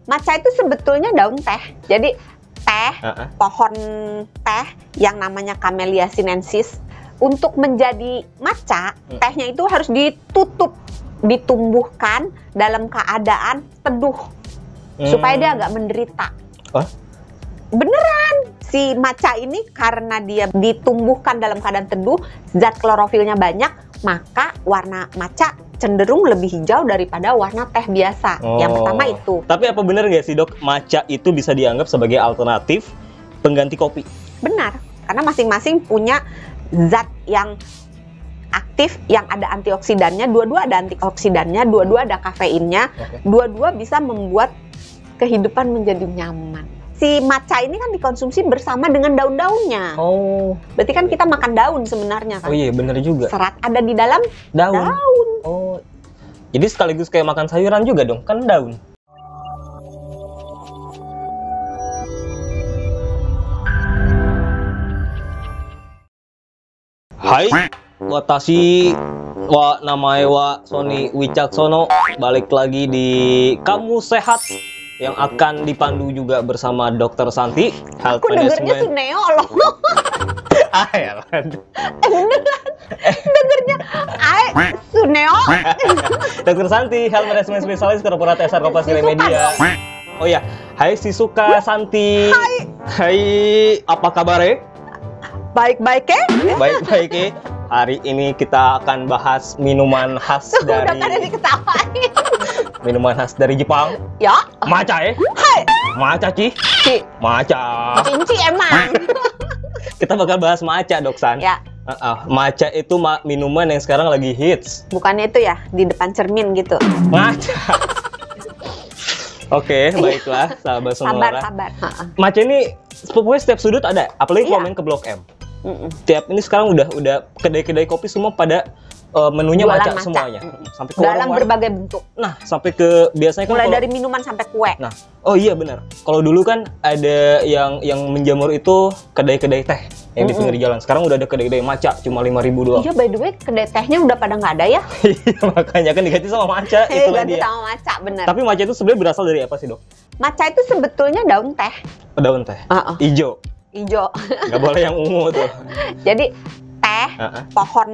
Matcha itu sebetulnya daun teh. Jadi teh, pohon teh yang namanya Camellia sinensis. Untuk menjadi matcha, tehnya itu harus ditutup, ditumbuhkan dalam keadaan teduh supaya dia agak menderita. Beneran, si matcha ini karena dia ditumbuhkan dalam keadaan teduh, zat klorofilnya banyak, maka warna matcha cenderung lebih hijau daripada warna teh biasa. Yang pertama itu. Tapi apa benar nggak sih dok, matcha itu bisa dianggap sebagai alternatif pengganti kopi? Benar, karena masing-masing punya zat yang aktif, yang ada antioksidannya, dua-dua ada antioksidannya, dua-dua ada kafeinnya, dua-dua bisa membuat kehidupan menjadi nyaman. Si matcha ini kan dikonsumsi bersama dengan daun-daunnya. Berarti kan kita makan daun sebenarnya kan? Oh iya, bener juga. Serat ada di dalam daun. Oh, jadi sekaligus kayak makan sayuran juga dong, kan daun. Hai, watashi wa namae wa Sony Wicaksono, balik lagi di Kamu Sehat yang akan dipandu juga bersama Dr. Santi, Health Aku dengernya Suneo loh. Beneran. Dengernya Suneo. Dr. Santi, Health Management Specialist Korporat SR Kompas Media. Oh ya, hai Sisuka Santi. Hai, apa kabar? Baik-baik ya? Baik-baik. Hari ini kita akan bahas minuman khas dari... Udah pada diketawain. Minuman khas dari Jepang. Ya. Matcha ya? Hai. Matcha, Ci. Matcha. Cinci emang. Kita bakal bahas matcha, Dok San. Ya. Matcha itu minuman yang sekarang lagi hits. Bukannya itu ya, di depan cermin gitu. Matcha. Oke, baiklah, sahabat semua. Sabar. Matcha ini pokoknya setiap sudut ada, apalagi kalau main ke Blok M. Tiap ini sekarang udah kedai-kedai kopi semua pada menunya matcha semuanya. Sampai ke dalam berbagai bentuk. Nah, sampai ke biasanya kan mulai dari minuman sampai kue. Nah, oh iya benar. Kalau dulu kan ada yang menjamur itu kedai-kedai teh yang di pinggir jalan. Sekarang udah ada kedai-kedai matcha cuma 5.000 doang. Iya, by the way, kedai tehnya udah pada nggak ada ya? Iya, makanya kan diganti sama matcha. Itulah dia. Sama matcha, bener. Tapi matcha itu sebenarnya berasal dari apa sih, Dok? Matcha itu sebetulnya daun teh. Daun teh. Ijo. Nggak boleh yang ungu tuh. Jadi teh, pohon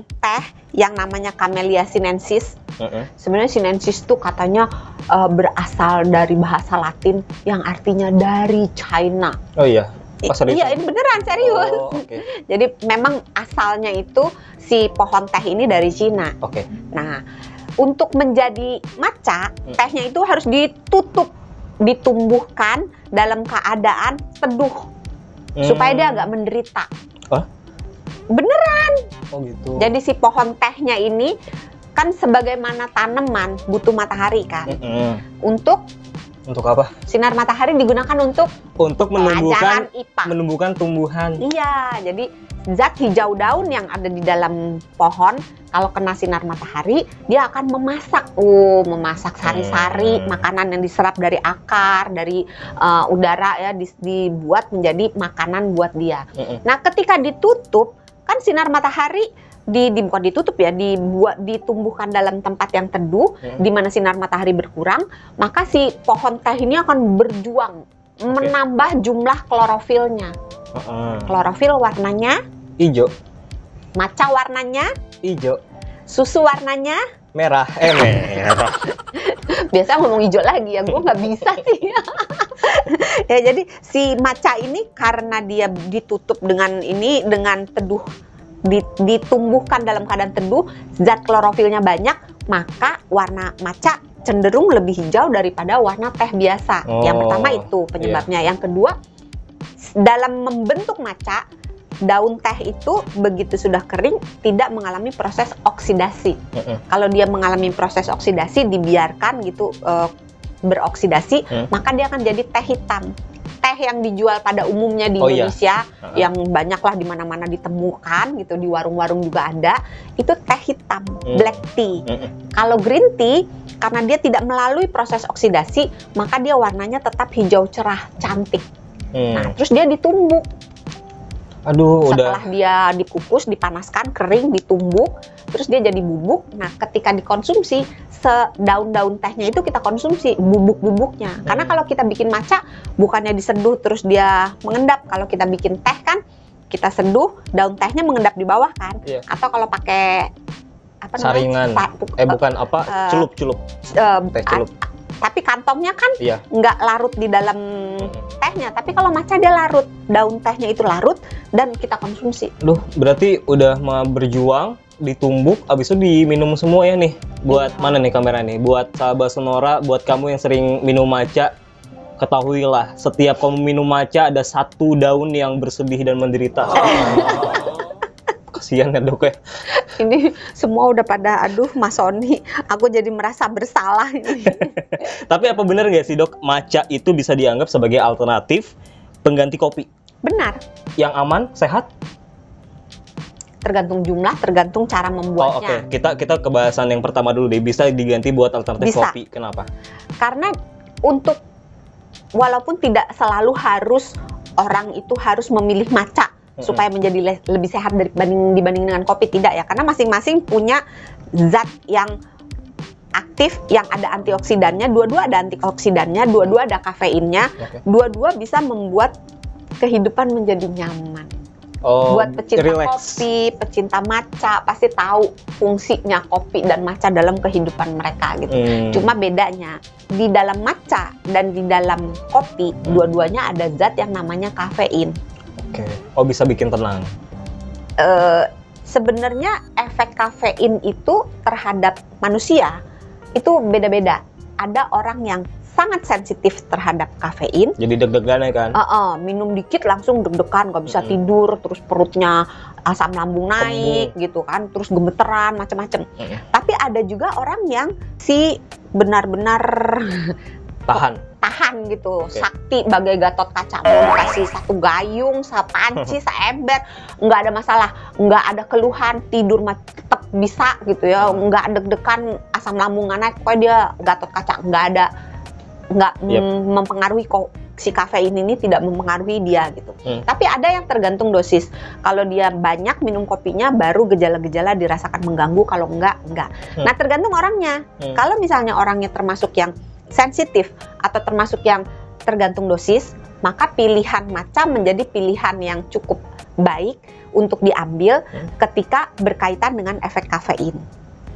teh yang namanya Camellia sinensis. Sebenarnya sinensis tuh katanya berasal dari bahasa Latin yang artinya dari China. Oh iya. Iya, ini beneran serius. Jadi memang asalnya itu si pohon teh ini dari Cina. Nah, untuk menjadi matcha, tehnya itu harus ditutup, ditumbuhkan dalam keadaan teduh supaya dia agak menderita. Beneran. Oh gitu. Jadi si pohon tehnya ini kan sebagaimana tanaman butuh matahari kan. Untuk apa? Sinar matahari digunakan untuk menumbuhkan tumbuhan. Iya, jadi zat hijau daun yang ada di dalam pohon kalau kena sinar matahari dia akan memasak sari-sari makanan yang diserap dari akar, dari udara ya, dibuat menjadi makanan buat dia. Nah, ketika ditutup kan sinar matahari bukan ditutup ya, ditumbuhkan dalam tempat yang teduh di mana sinar matahari berkurang, maka si pohon teh ini akan berjuang menambah jumlah klorofilnya. Klorofil warnanya hijau, matcha warnanya hijau, susu warnanya merah. Merah. Biasa ngomong hijau lagi ya, gue nggak bisa sih. Ya, jadi si matcha ini karena dia ditutup dengan teduh, ditumbuhkan dalam keadaan teduh, zat klorofilnya banyak, maka warna matcha cenderung lebih hijau daripada warna teh biasa. Yang pertama itu penyebabnya. Yang kedua, dalam membentuk matcha, daun teh itu begitu sudah kering tidak mengalami proses oksidasi. Kalau dia mengalami proses oksidasi, dibiarkan gitu beroksidasi, maka dia akan jadi teh hitam. Teh yang dijual pada umumnya di Indonesia, yang banyaklah di mana-mana ditemukan gitu, di warung-warung juga ada, itu teh hitam, black tea. Kalau green tea, karena dia tidak melalui proses oksidasi, maka dia warnanya tetap hijau cerah, cantik. Nah, terus dia ditumbuk. Setelah dia dikukus, dipanaskan, kering, ditumbuk, terus dia jadi bubuk. Nah, ketika dikonsumsi, sedaun-daun tehnya itu kita konsumsi bubuk-bubuknya. Karena kalau kita bikin matcha, bukannya diseduh terus dia mengendap. Kalau kita bikin teh kan, kita seduh, daun tehnya mengendap di bawah kan. Atau kalau pakai apa saringan, celup-celup, teh celup. Tapi kantongnya kan nggak larut di dalam tehnya. Tapi kalau matcha dia larut, daun tehnya itu larut dan kita konsumsi. Duh, berarti udah mau berjuang, ditumbuk, abis itu diminum semua ya nih. Buat mana nih kamera nih? Buat sahabat Sonora, buat kamu yang sering minum matcha, ketahuilah setiap kamu minum matcha ada satu daun yang bersedih dan menderita. Kasihan ya dok ya. Ini semua udah pada, aduh Mas Sony, aku jadi merasa bersalah ini. Tapi apa benar nggak sih dok, matcha itu bisa dianggap sebagai alternatif pengganti kopi? Benar. Yang aman, sehat? Tergantung jumlah, tergantung cara membuatnya. Oke. Kita ke bahasan yang pertama dulu deh. Bisa diganti buat alternatif bisa. Kopi. Kenapa? Karena walaupun tidak selalu harus orang itu harus memilih matcha supaya menjadi lebih sehat dibanding dengan kopi, tidak ya, karena masing-masing punya zat yang aktif yang ada antioksidannya, dua-dua ada antioksidannya, dua-dua ada kafeinnya, dua-dua bisa membuat kehidupan menjadi nyaman. Buat pecinta kopi, pecinta matcha pasti tahu fungsinya kopi dan matcha dalam kehidupan mereka gitu. Cuma bedanya di dalam matcha dan di dalam kopi, dua-duanya ada zat yang namanya kafein. Oke. Oh, bisa bikin tenang. Sebenarnya efek kafein itu terhadap manusia itu beda-beda. Ada orang yang sangat sensitif terhadap kafein. Jadi deg-degan ya kan? Minum dikit langsung deg-degan, nggak bisa tidur, terus perutnya asam lambung naik gitu kan, terus gemeteran macam-macam. Tapi ada juga orang yang benar-benar tahan gitu, sakti bagai Gatot Kaca, mau dikasih satu gayung, sepanci, seember, nggak ada masalah, nggak ada keluhan, tidur tetap bisa gitu ya, nggak deg-degan, asam lambung naik, pokoknya dia Gatot Kaca, nggak mempengaruhi si kafein ini, tidak mempengaruhi dia gitu. Tapi ada yang tergantung dosis. Kalau dia banyak minum kopinya, baru gejala-gejala dirasakan mengganggu. Kalau enggak. Nah, tergantung orangnya. Kalau misalnya orangnya termasuk yang sensitif atau termasuk yang tergantung dosis, maka pilihan matcha menjadi pilihan yang cukup baik untuk diambil ketika berkaitan dengan efek kafein.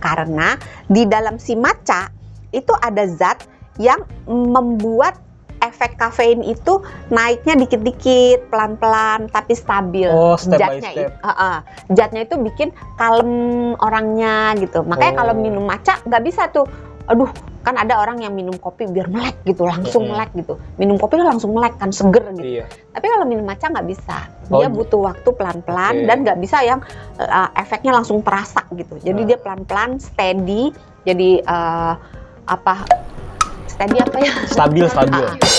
Karena di dalam si matcha itu ada zat yang membuat efek kafein itu naiknya dikit-dikit, pelan-pelan, tapi stabil. Zatnya itu bikin kalem orangnya gitu. Makanya kalau minum matcha nggak bisa tuh, aduh, kan ada orang yang minum kopi biar melek gitu, langsung melek gitu. Minum kopi langsung melek kan, seger gitu. Tapi kalau minum matcha nggak bisa. Dia butuh waktu pelan-pelan dan nggak bisa yang efeknya langsung terasa gitu. Jadi dia pelan-pelan, steady. Jadi steady apa ya? Stabil.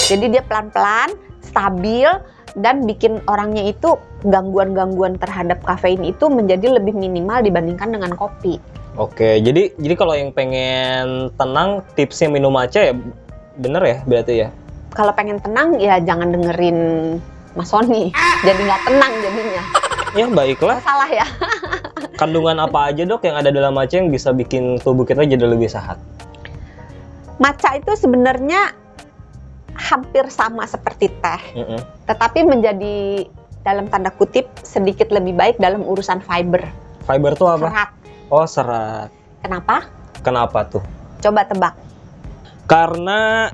Jadi dia pelan-pelan, stabil, dan bikin orangnya itu gangguan-gangguan terhadap kafein itu menjadi lebih minimal dibandingkan dengan kopi. Oke, jadi kalau yang pengen tenang, tipsnya minum matcha ya, bener ya berarti ya? Kalau pengen tenang ya jangan dengerin Mas Sony, jadi nggak tenang jadinya. Ya baiklah. Salah ya. Kandungan apa aja dok yang ada dalam matcha yang bisa bikin tubuh kita jadi lebih sehat? Matcha itu sebenarnya hampir sama seperti teh, tetapi menjadi dalam tanda kutip sedikit lebih baik dalam urusan fiber. Fiber itu apa? Serat. Oh, serat. Kenapa? Kenapa tuh? Coba tebak. Karena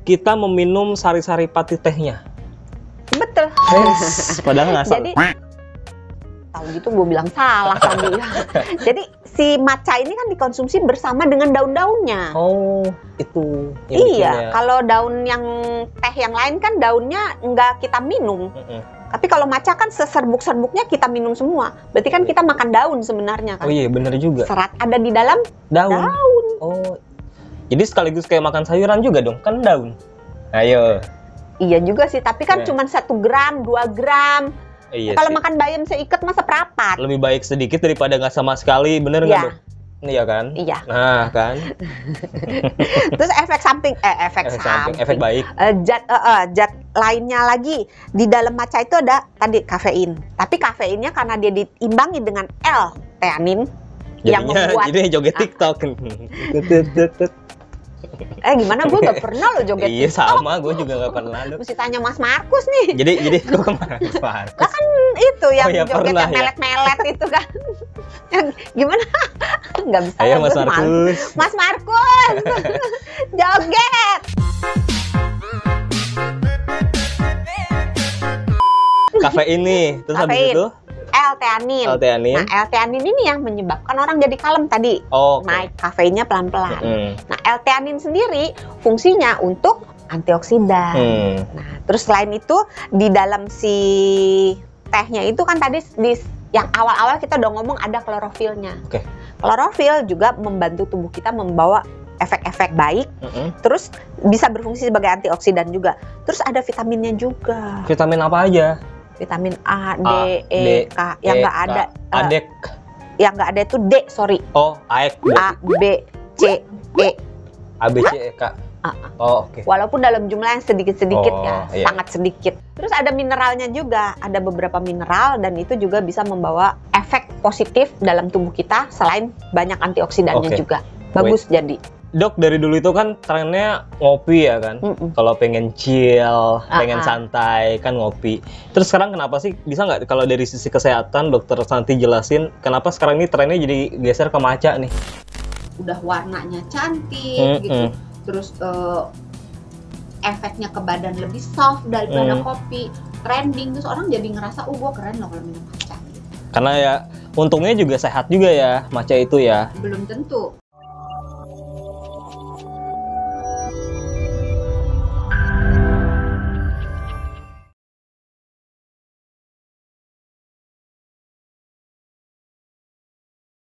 kita meminum sari-sari pati tehnya. Betul. Padahal nggak salah. Jadi, tahu gitu gue bilang salah tadi. Jadi si matcha ini kan dikonsumsi bersama dengan daun-daunnya. Oh, itu. Iya, kalau daun yang teh yang lain kan daunnya nggak kita minum. Tapi kalau matcha kan seserbuk-serbuknya kita minum semua. Berarti kan kita makan daun sebenarnya kan. Oh iya, bener juga. Serat ada di dalam daun. Oh, jadi sekaligus kayak makan sayuran juga dong, kan daun. Ayo. Iya juga sih, tapi kan cuma 1 gram, 2 gram. Iya kalau makan bayam seikat masa perapat. Lebih baik sedikit daripada nggak sama sekali, bener nggak dok? Iya kan? Iya. Nah kan. Terus efek samping, efek baik. Zat lainnya lagi di dalam matcha itu ada tadi kafein. Tapi kafeinnya karena dia diimbangi dengan L-theanin, yang Jadinya membuat jadi joget TikTok. gimana, gue gak pernah lo joget Iya TikTok. sama, gue juga gak pernah. Dok. Mesti tanya Mas Markus nih. Jadi gue kemana? Lah kan itu yang ya joget pernah yang ya. melet-melet itu kan. Yang gimana? Nggak bisa Ayo lah, Mas gue malu. Markus. Mas Markus joget. Kafein nih, terus habis Kafein. itu L-theanin. L-theanin. Nah, L-theanin ini yang menyebabkan orang jadi kalem tadi. Oh, oke. Naik kafeinnya pelan-pelan. Mm-mm. Nah, L-theanin sendiri fungsinya untuk antioksidan. Nah, terus selain itu di dalam si tehnya itu kan tadi yang awal-awal kita udah ngomong ada klorofilnya. Oke. Klorofil juga membantu tubuh kita membawa efek-efek baik, Mm-mm. terus bisa berfungsi sebagai antioksidan juga. Terus ada vitaminnya juga. Vitamin apa aja? Vitamin A, D, A, E, D, K. Yang nggak ada, Adek. yang nggak ada itu D, sorry. Oh, AEK. A, B, C, E. A, B, C, E, K. Oh, oke. Walaupun dalam jumlah yang sedikit-sedikit Oh, ya, iya. sangat sedikit. Terus ada mineralnya juga, ada beberapa mineral dan itu juga bisa membawa efek positif dalam tubuh kita selain banyak antioksidannya Oke. juga. Bagus jadi. Dok, dari dulu itu kan trennya ngopi ya kan? Mm-mm. Kalau pengen chill, pengen Ah. santai kan ngopi. Terus sekarang kenapa sih, bisa nggak kalau dari sisi kesehatan Dokter Santi jelasin kenapa sekarang ini trennya jadi geser ke matcha nih? Udah warnanya cantik gitu. Terus efeknya ke badan lebih soft daripada kopi. Trending, terus orang jadi ngerasa, gue keren loh kalau minum matcha. Karena ya untungnya juga sehat juga ya matcha itu ya. Belum tentu.